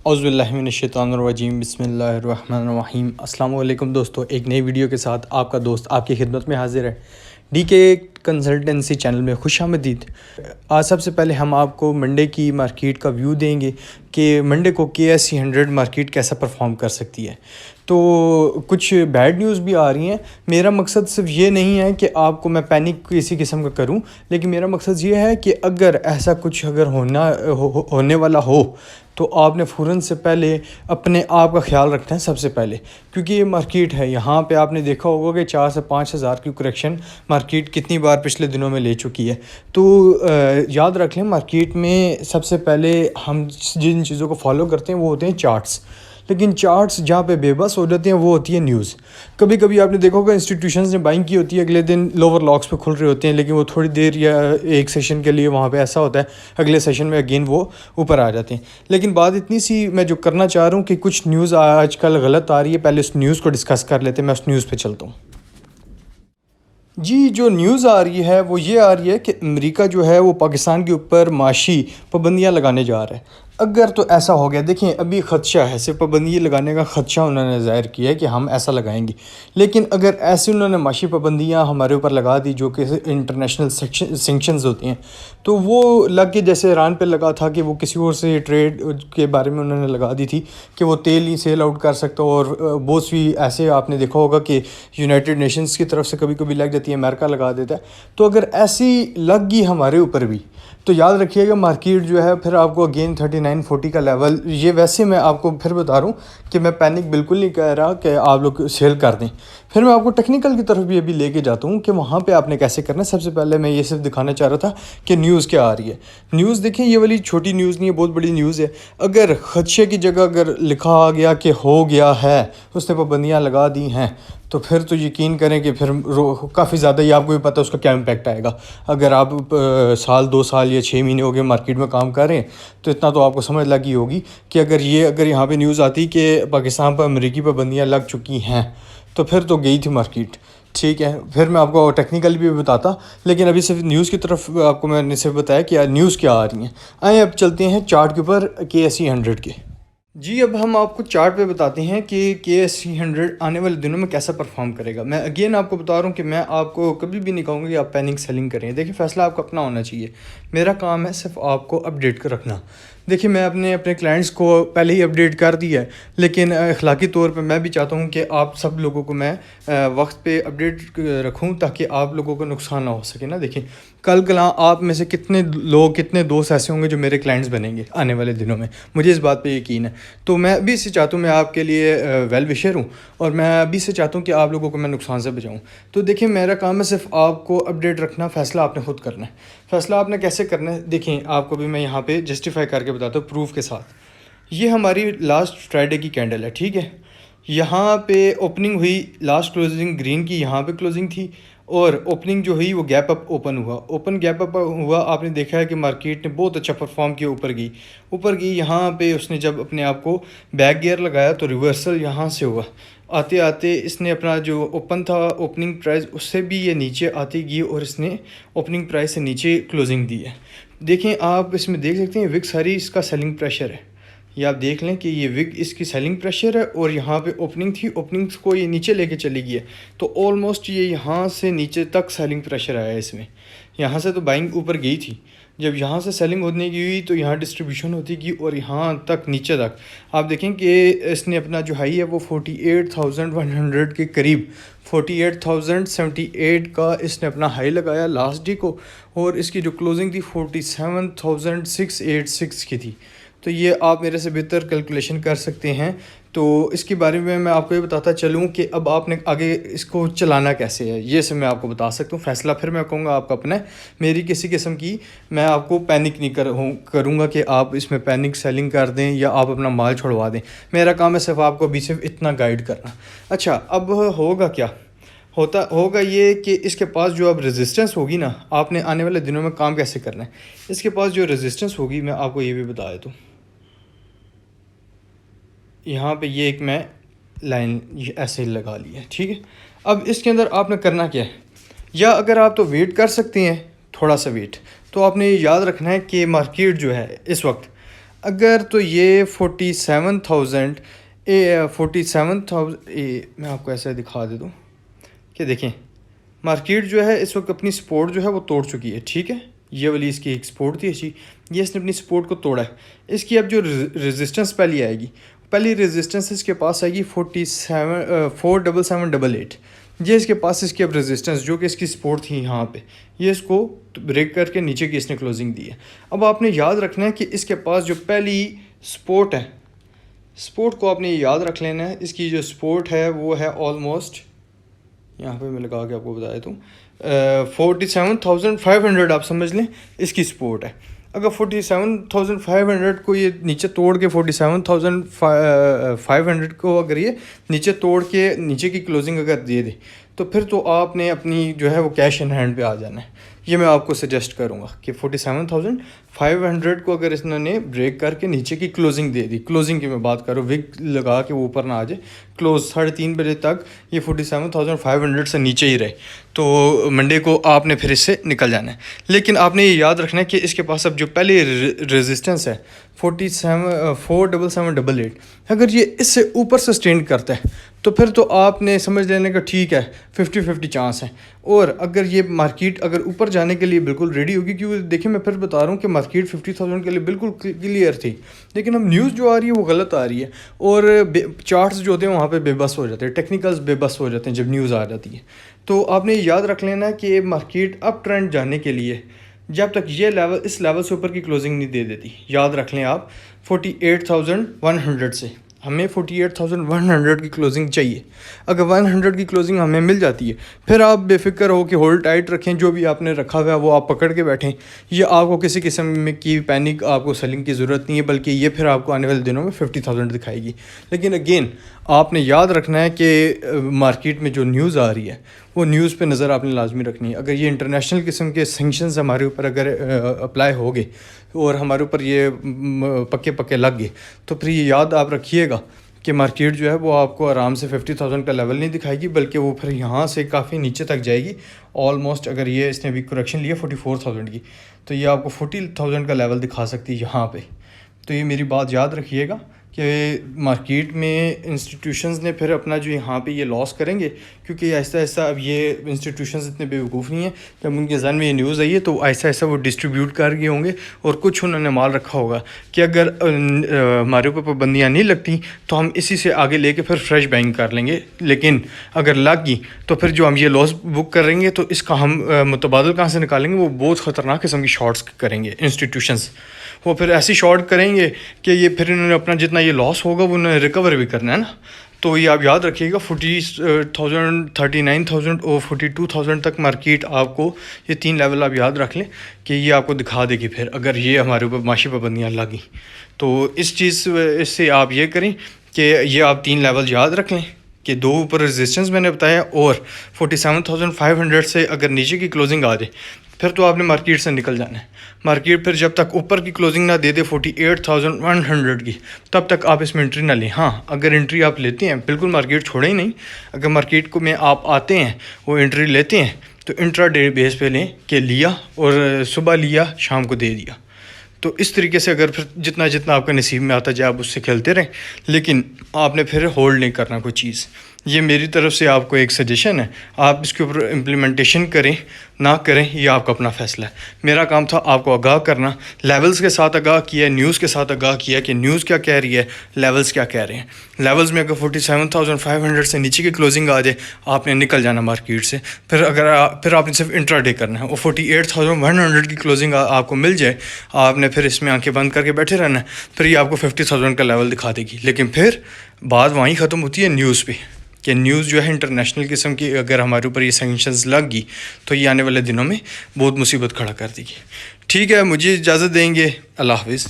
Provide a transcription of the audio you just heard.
औज़ुबिल्लाहिमिनश्शैतानिर्रजीम बिस्मिल्लाहिर्रहमानिर्रहीम। अस्सलाम वालेकुम दोस्तों, एक नई वीडियो के साथ आपका दोस्त आपकी खिदमत में हाजिर है। डीके कंसल्टेंसी चैनल में खुशामदीद। आज सबसे पहले हम आपको मंडे की मार्केट का व्यू देंगे कि मंडे को KSE 100 मार्केट कैसा परफॉर्म कर सकती है। तो कुछ बैड न्यूज़ भी आ रही हैं। मेरा मकसद सिर्फ ये नहीं है कि आपको मैं पैनिक किसी किस्म का करूं, लेकिन मेरा मकसद ये है कि अगर ऐसा कुछ अगर होने वाला हो तो आपने फ़ौरन से पहले अपने आप का ख्याल रखना है सबसे पहले, क्योंकि ये मार्केट है। यहाँ पे आपने देखा होगा कि 4 से 5 हज़ार की करेक्शन मार्केट कितनी बार पिछले दिनों में ले चुकी है। तो याद रख लें, मार्केट में सबसे पहले हम जिन चीज़ों को फॉलो करते हैं वो होते हैं चार्ट्स। लेकिन चार्ट्स जहाँ पे बेबस हो जाते हैं वो होती है न्यूज़। कभी कभी आपने देखा होगा इंस्टीट्यूशंस ने बाइंग की होती है, अगले दिन लोअर लॉक्स पे खुल रहे होते हैं, लेकिन वो थोड़ी देर या एक सेशन के लिए वहाँ पे ऐसा होता है, अगले सेशन में अगेन वो ऊपर आ जाते हैं। लेकिन बात इतनी सी मैं जो करना चाह रहा हूँ कि कुछ न्यूज़ आजकल गलत आ रही है, पहले उस न्यूज़ को डिस्कस कर लेते हैं। मैं उस न्यूज़ पर चलता हूँ। जी, जो न्यूज़ आ रही है वो ये आ रही है कि अमेरिका जो है वो पाकिस्तान के ऊपर माशी पाबंदियाँ लगाने जा रहा है। अगर तो ऐसा हो गया, देखें अभी ख़दशा है, सिर्फ पाबंदी लगाने का ख़दशा उन्होंने ज़ाहिर किया है कि हम ऐसा लगाएंगे। लेकिन अगर ऐसे उन्होंने माशी पाबंदियाँ हमारे ऊपर लगा दी जो कि इंटरनेशनल सेंक्शंस होती हैं, तो वो लग के जैसे ईरान पे लगा था कि वो किसी और से ट्रेड के बारे में उन्होंने लगा दी थी कि वो तेल ही सेल आउट कर सकता हो। और बहुत सी ऐसे आपने देखा होगा कि यूनाइटेड नेशंस की तरफ से कभी कभी लग जाती है, अमेरिका लगा देता है। तो अगर ऐसी लग गई हमारे ऊपर भी, तो याद रखिएगा मार्केट जो है फिर आपको अगेन 39-40 का लेवल, ये वैसे मैं आपको फिर बता रहा हूँ कि मैं पैनिक बिल्कुल नहीं कह रहा कि आप लोग सेल कर दें। फिर मैं आपको टेक्निकल की तरफ भी अभी लेके जाता हूँ कि वहाँ पे आपने कैसे करना है। सबसे पहले मैं ये सिर्फ दिखाना चाह रहा था कि न्यूज़ क्या आ रही है। न्यूज़ देखें, ये वाली छोटी न्यूज़ नहीं है, बहुत बड़ी न्यूज़ है। अगर खदशे की जगह अगर लिखा आ गया कि हो गया है, उसने पाबंदियाँ लगा दी हैं, तो फिर तो यकीन करें कि फिर काफ़ी ज़्यादा ही आपको भी पता है उसका क्या इम्पैक्ट आएगा। अगर आप साल 2 साल या 6 महीने हो गए मार्केट में काम कर रहे हैं, तो इतना तो आपको समझ लगी होगी कि अगर यहाँ पे न्यूज़ आती कि पाकिस्तान पर अमेरिकी पाबंदियाँ लग चुकी हैं, तो फिर तो गई थी मार्केट। ठीक है, फिर मैं आपको टेक्निकल भी बताता, लेकिन अभी सिर्फ न्यूज़ की तरफ आपको मैंने सिर्फ बताया कि न्यूज़ क्या आ रही हैं। आए अब चलते हैं चार्ट के ऊपर KSE 100 के। जी, अब हम आपको चार्ट पे बताते हैं कि KSE 100 आने वाले दिनों में कैसा परफॉर्म करेगा। मैं अगेन आपको बता रहा हूँ कि मैं आपको कभी भी नहीं कहूँगा कि आप पैनिक सेलिंग करें। देखिए, फ़ैसला आपका अपना होना चाहिए। मेरा काम है सिर्फ आपको अपडेट कर रखना। देखिए, मैं अपने क्लाइंट्स को पहले ही अपडेट कर दिया है, लेकिन अखलाकी तौर पे मैं भी चाहता हूँ कि आप सब लोगों को मैं वक्त पे अपडेट रखूँ ताकि आप लोगों को नुकसान ना हो सके ना। देखिए, कल कल आप में से कितने लोग, कितने दोस्त ऐसे होंगे जो मेरे क्लाइंट्स बनेंगे आने वाले दिनों में, मुझे इस बात पे यकीन है। तो मैं अभी से चाहता हूँ, मैं आपके लिए वेल विशर हूँ और मैं अभी से चाहता हूँ कि आप लोगों को मैं नुकसान से बचाऊँ। तो देखिए, मेरा काम है सिर्फ आपको अपडेट रखना, फ़ैसला आपने खुद करना है। फ़ैसला आपने कैसे करना है, देखिए आपको भी मैं यहाँ पे जस्टिफाई करके बताता हूँ प्रूफ के साथ। ये हमारी लास्ट फ्राइडे की कैंडल है, ठीक है। यहाँ पे ओपनिंग हुई, लास्ट क्लोजिंग ग्रीन की यहाँ पे क्लोजिंग थी, और ओपनिंग जो हुई वो गैप अप ओपन हुआ। ओपन गैप अप हुआ, आपने देखा है कि मार्केट ने बहुत अच्छा परफॉर्म किया, ऊपर गई। यहाँ पे उसने जब अपने आप को बैक गियर लगाया तो रिवर्सल यहाँ से हुआ। आते आते इसने अपना जो ओपन था, ओपनिंग प्राइस, उससे भी ये नीचे आती गई और इसने ओपनिंग प्राइस से नीचे क्लोजिंग दी है। देखें, आप इसमें देख सकते हैं विक सारी इसका सेलिंग प्रेशर है। ये आप देख लें कि ये विग इसकी सेलिंग प्रेशर है और यहाँ पे ओपनिंग थी, ओपनिंग्स को ये नीचे लेके चली गई है। तो ऑलमोस्ट ये यहाँ से नीचे तक सेलिंग प्रेशर आया है इसमें। यहाँ से तो बाइंग ऊपर गई थी, जब यहाँ से सेलिंग होने की हुई तो यहाँ डिस्ट्रीब्यूशन होती गई और यहाँ तक नीचे तक आप देखें कि इसने अपना जो हाई है वो 48,100 के करीब, 48,078 का इसने अपना हाई लगाया लास्ट डे को, और इसकी जो क्लोजिंग थी 47,686 की थी। तो ये आप मेरे से बेहतर कैलकुलेशन कर सकते हैं। तो इसके बारे में मैं आपको ये बताता चलूँ कि अब आपने आगे इसको चलाना कैसे है, ये सब मैं आपको बता सकता हूँ। फ़ैसला फिर मैं कहूँगा आपका अपना है, मेरी किसी किस्म की मैं आपको पैनिक नहीं करूँगा कि आप इसमें पैनिक सेलिंग कर दें या आप अपना माल छुड़वा दें। मेरा काम है सिर्फ आपको अभी सिर्फ इतना गाइड करना। अच्छा, अब होगा क्या, होगा ये कि इसके पास जो अब रेजिस्टेंस होगी ना, आपने आने वाले दिनों में काम कैसे करना है। इसके पास जो रेजिस्टेंस होगी, मैं आपको ये भी बता देता हूँ। यहाँ पे ये एक मैं लाइन ऐसे लगा ली है, ठीक है। अब इसके अंदर आपने करना क्या है, या अगर आप तो वेट कर सकते हैं थोड़ा सा वेट, तो आपने ये याद रखना है कि मार्केट जो है इस वक्त अगर तो ये 47,000 मैं आपको ऐसे दिखा दे दूँ कि देखें मार्केट जो है इस वक्त अपनी सपोर्ट जो है वो तोड़ चुकी है, ठीक है। ये वाली इसकी एक सपोर्ट थी अच्छी, ये इसने अपनी सपोर्ट को तोड़ा है। इसकी अब जो रेजिस्टेंस पहली आएगी, पहली रेजिस्टेंस इसके पास आएगी 47788। ये इसके पास इसकी अब रेजिस्टेंस जो कि इसकी सपोर्ट थी यहाँ पे, ये इसको ब्रेक करके नीचे की इसने क्लोजिंग दी है। अब आपने याद रखना है कि इसके पास जो पहली सपोर्ट है, सपोर्ट को आपने याद रख लेना है। इसकी जो सपोर्ट है वो है ऑलमोस्ट, यहाँ पे मैं लगा के आपको बता देता हूँ, 47,500 आप समझ लें इसकी सपोर्ट है। अगर 47,500 को ये नीचे तोड़ के 47,500 को अगर ये नीचे तोड़ के नीचे की क्लोजिंग अगर दे दे तो फिर तो आपने अपनी जो है वो कैश इन हैंड पे आ जाना है। ये मैं आपको सजेस्ट करूँगा कि 47,500 को अगर इन्होंने ब्रेक करके नीचे की क्लोजिंग दे दी, क्लोजिंग की मैं बात करूँ, विग लगा के वो ऊपर ना आ जाए, क्लोज 3:30 बजे तक ये 47,500 से नीचे ही रहे तो मंडे को आपने फिर इससे निकल जाना है। लेकिन आपने ये याद रखना है कि इसके पास अब जो पहले रेजिस्टेंस है 47788, अगर ये इससे ऊपर सस्टेन करता है तो फिर तो आपने समझ लेने का ठीक है 50-50 चांस है। और अगर ये मार्केट अगर ऊपर जाने के लिए बिल्कुल रेडी होगी, क्योंकि देखिए मैं फिर बता रहा हूँ कि मार्केट 50,000 के लिए बिल्कुल क्लियर थी, लेकिन अब न्यूज़ जो आ रही है वो गलत आ रही है और चार्ट्स जो होते हैं वहाँ पे बेबस हो जाते हैं, टेक्निकल्स बेबस हो जाते हैं जब न्यूज़ आ जाती है। तो आपने याद रख लेना है कि मार्केट अप ट्रेंड जाने के लिए जब तक ये लेवल इस लेवल से ऊपर की क्लोजिंग नहीं दे देती, याद रख लें आप 48,100 से हमें 48,100 की क्लोजिंग चाहिए। अगर 100 की क्लोजिंग हमें मिल जाती है फिर आप बेफिक्र हो कि होल्ड टाइट रखें, जो भी आपने रखा हुआ है वो आप पकड़ के बैठें। ये आपको किसी किस्म में की पैनिक आपको सेलिंग की ज़रूरत नहीं है, बल्कि ये फिर आपको आने वाले दिनों में 50,000 दिखाएगी। लेकिन अगेन आपने याद रखना है कि मार्केट में जो न्यूज़ आ रही है वो न्यूज़ पे नज़र आपने लाजमी रखनी है। अगर ये इंटरनेशनल किस्म के सेंक्शंस हमारे ऊपर अगर अप्लाई हो गए और हमारे ऊपर ये पक्के पक्के लग गए तो फिर ये याद आप रखिएगा कि मार्केट जो है वो आपको आराम से 50,000 का लेवल नहीं दिखाएगी, बल्कि वो फिर यहाँ से काफ़ी नीचे तक जाएगी। ऑलमोस्ट अगर ये इसने भी करेक्शन लिया 44,000 की तो ये आपको 40,000 का लेवल दिखा सकती है यहाँ पे। तो ये मेरी बात याद रखिएगा कि मार्केट में इंस्टीट्यूशंस ने फिर अपना जो यहाँ पे ये लॉस करेंगे, क्योंकि ऐसा ऐसा अब ये इंस्टीट्यूशंस इतने बेवकूफ़ नहीं है। जब उनके जहन में ये न्यूज़ आई है तो ऐसा ऐसा वो डिस्ट्रीब्यूट कर गए होंगे और कुछ उन्होंने माल रखा होगा कि अगर हमारे ऊपर पाबंदियाँ नहीं लगती तो हम इसी से आगे लेके फिर फ्रेश बाइंग कर लेंगे, लेकिन अगर लग गई तो फिर जो हम ये लॉस बुक करेंगे तो इसका हम मुतबादल कहाँ से निकालेंगे। वो बहुत ख़तरनाक किस्म की शॉर्ट्स करेंगे इंस्टीट्यूशंस, वो फिर ऐसी शॉर्ट करेंगे कि ये फिर इन्होंने अपना जितना ये लॉस होगा वो उन्होंने रिकवर भी करना है ना। तो ये आप याद रखिएगा 40,000, 39,000 और 42,000 तक मार्केट आपको, ये 3 लेवल आप याद रख लें कि ये आपको दिखा देगी फिर अगर ये हमारे ऊपर माशी पाबंदियाँ लगी। तो इस चीज़ इससे आप ये करें कि ये आप 3 लेवल याद रख लें कि 2 ऊपर रेजिस्टेंस मैंने बताया और 47,500 से अगर नीचे की क्लोजिंग आ जाए फिर तो आपने मार्केट से निकल जाना है। मार्केट फिर जब तक ऊपर की क्लोजिंग ना दे दे 48,100 की, तब तक आप इसमें एंट्री ना लें। हाँ, अगर एंट्री आप लेते हैं बिल्कुल मार्केट छोड़े ही नहीं, अगर मार्केट को में आप आते हैं वो एंट्री लेते हैं तो इंट्रा डे बेस पे लें कि लिया और सुबह लिया शाम को दे दिया। तो इस तरीके से अगर फिर जितना जितना आपका नसीब में आता जाए आप उससे खेलते रहें, लेकिन आपने फिर होल्ड नहीं करना कोई चीज़। ये मेरी तरफ से आपको एक सजेशन है, आप इसके ऊपर इम्प्लीमेंटेशन करें ना करें ये आपका अपना फ़ैसला है। मेरा काम था आपको आगाह करना, लेवल्स के साथ आगाह किया, न्यूज़ के साथ आगाह किया कि न्यूज़ क्या कह रही है, लेवल्स क्या कह रहे हैं। लेवल्स में अगर 47,500 से नीचे की क्लोजिंग आ जाए आपने निकल जाना मार्केट से। फिर फिर आपने सिर्फ इंट्राडे करना है और 48,100 की क्लोजिंग आपको मिल जाए, आपने फिर इसमें आंखें बंद करके बैठे रहना है। फिर ये आपको 50,000 का लेवल दिखा देगी। लेकिन फिर बात वहीं ख़त्म होती है न्यूज़ पे कि न्यूज़ जो है इंटरनेशनल किस्म की अगर हमारे ऊपर ये सैंक्शंस लग गई तो ये आने वाले दिनों में बहुत मुसीबत खड़ा कर देगी। ठीक है, मुझे इजाज़त देंगे। अल्लाह हाफ़िज़।